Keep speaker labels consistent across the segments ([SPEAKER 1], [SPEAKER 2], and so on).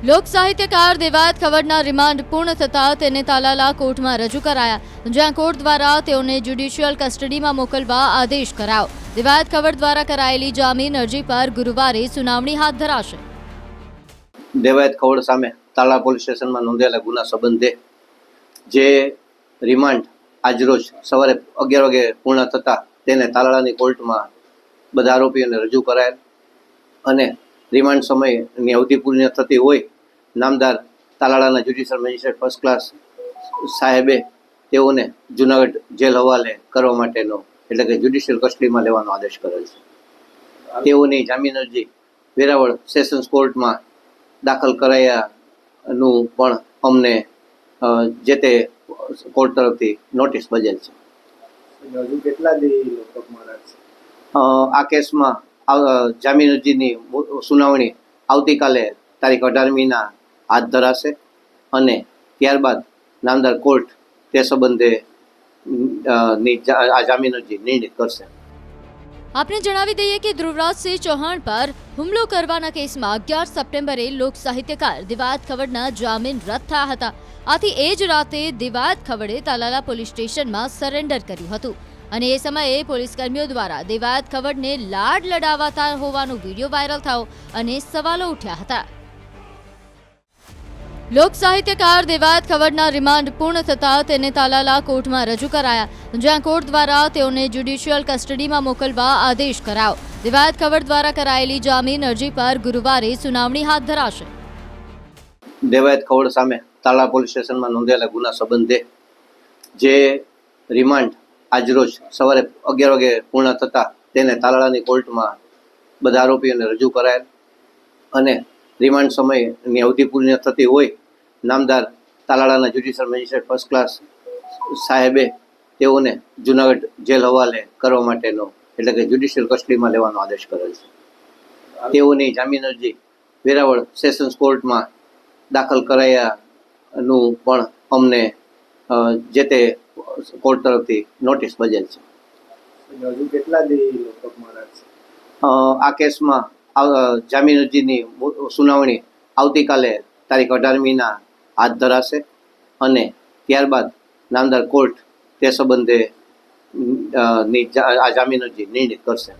[SPEAKER 1] લોક સાહિત્યકાર દેવાયત ખવડના રિમાન્ડ પૂર્ણ થતા તેને તાલાલા કોર્ટમાં રજૂ કરાયા, જ્યાં કોર્ટ દ્વારા તેઓને જ્યુડિશિયલ કસ્ટડીમાં મોકલવા આદેશ કરાયો। દેવાયત ખવડ દ્વારા કરાયેલી જામીન અરજી પર ગુરુવારે સુનાવણી હાથ ધરાશે।
[SPEAKER 2] દેવાયત ખવડ સામે તાલા પોલીસ સ્ટેશનમાં નોંધાયેલા ગુના સંબંધે જે રિમાન્ડ આજરોજ સવારે 11 વાગે પૂર્ણ થતા તેને તાલાળાની કોર્ટમાં બધા આરોપીઓને રજૂ કરાયેલ અને રિમાન્ડ સમયની અવધિ પૂર્ણ થતી હોય નામદાર તાલાળાના જ્યુડિશિયલ મેજિસ્ટ્રેટ ફર્સ્ટ ક્લાસ સાહેબે તેઓને જૂનાગઢ જેલ હવાલે કરવા માટેનો એટલે કે જ્યુડિશિયલ કસ્ટડીમાં લેવાનો આદેશ કરેલ છે। તેઓની જામીન અરજી વેરાવળ સેશન્સ કોર્ટમાં દાખલ કરાયાનું પણ અમને જે તે કોર્ટ તરફથી નોટિસ બજેલ છે।
[SPEAKER 3] હજુ કેટલા દી લોકઅપમાં રાખશે?
[SPEAKER 2] આ કેસમાં જામીન અરજીની સુનાવણી આવતીકાલે તારીખ 18મીના હાથ ધરાશે અને ત્યારબાદ નામદાર કોર્ટ તે સંબંધે આ જામીન અરજી નિર્ણિત કરશે।
[SPEAKER 1] આપને જણાવી દઈએ કે ધ્રુવરાજસિંહ ચૌહાણ પર હુમલો કરવાના કેસમાં 11 સપ્ટેમ્બરે લોક સાહિત્યકાર દેવાયત ખવડના જામીન રદ થયા હતા। આથી એ જ રાતે દેવાયત ખવડે તાલાલા પોલીસ સ્ટેશનમાં સરેન્ડર કર્યું હતું અને એ સમયે પોલીસકર્મીઓ દ્વારા દેવાયત ખવડને લાડ લડાવતા હોવાનો વિડીયો વાયરલ થયો અને સવાલો ઉઠ્યા હતા। લોક સાહિત્યકાર દેવાયત ખવડના રિમાન્ડ પૂર્ણ થતા તેને તાલાલા કોર્ટમાં રજૂ કરાયા, જ્યાં કોર્ટ દ્વારા તેઓને જ્યુડિશિયલ કસ્ટડીમાં મોકલવા આદેશ કરાયો। દેવાયત ખવડ દ્વારા કરાયેલી જામીન અરજી પર ગુરુવારે સુનાવણી હાથ ધરાશે।
[SPEAKER 2] દેવાયત ખવડ સામે તાલા પોલીસ સ્ટેશનમાં નોંધાયેલા ગુના સંબંધે જે રિમાન્ડ આજરોજ સવારે 11 વાગે પૂર્ણ થતા તેને તાલાળાની કોર્ટમાં બધા આરોપીઓને રજૂ કરાયેલ અને રિમાન્ડ સમયની અવધિ પૂર્ણ થતી હોય નામદાર તાલાળાના જ્યુડિશિયલ મેજિસ્ટ્રેટ ફર્સ્ટ ક્લાસ સાહેબે તેઓને જૂનાગઢ જેલ હવાલે કરવા માટેનો એટલે કે જ્યુડિશિયલ કસ્ટડીમાં લેવાનો આદેશ કરેલ છે। તેઓની જામીન અરજી વેરાવળ સેશન્સ કોર્ટમાં દાખલ કરાયાનું પણ અમને જે તે કોર્ટ તરફથી નોટિસ બજેલ છે।
[SPEAKER 3] હજુ કેટલા દી લોકઅપમાં રાખશે?
[SPEAKER 2] આ કેસમાં જામીન અરજીની સુનાવણી આવતીકાલે તારીખ 18મીના હાથ ધરાશે અને ત્યારબાદ નામદાર કોર્ટ તે સંબંધે આ જામીન અરજી નિર્ણિત કરશે।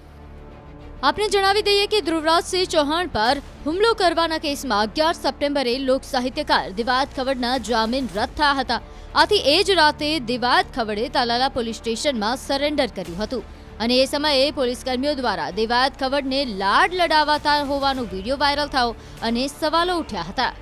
[SPEAKER 1] આપને જણાવી દઈએ કે ધ્રુવરાજસિંહ ચૌહાણ પર હુમલો કરવાના કેસમાં 11 સપ્ટેમ્બરે લોક સાહિત્યકાર દેવાયત ખવડના જામીન રદ થયા હતા। આથી એ જ રાતે દેવાયત ખવડે તાલાલા પોલીસ સ્ટેશનમાં સરેન્ડર કર્યું હતું અને એ સમયે પોલીસકર્મીઓ દ્વારા દેવાયત ખવડને લાડ લડાવતા હોવાનો વિડીયો વાયરલ થયો અને સવાલો ઉઠ્યા હતા।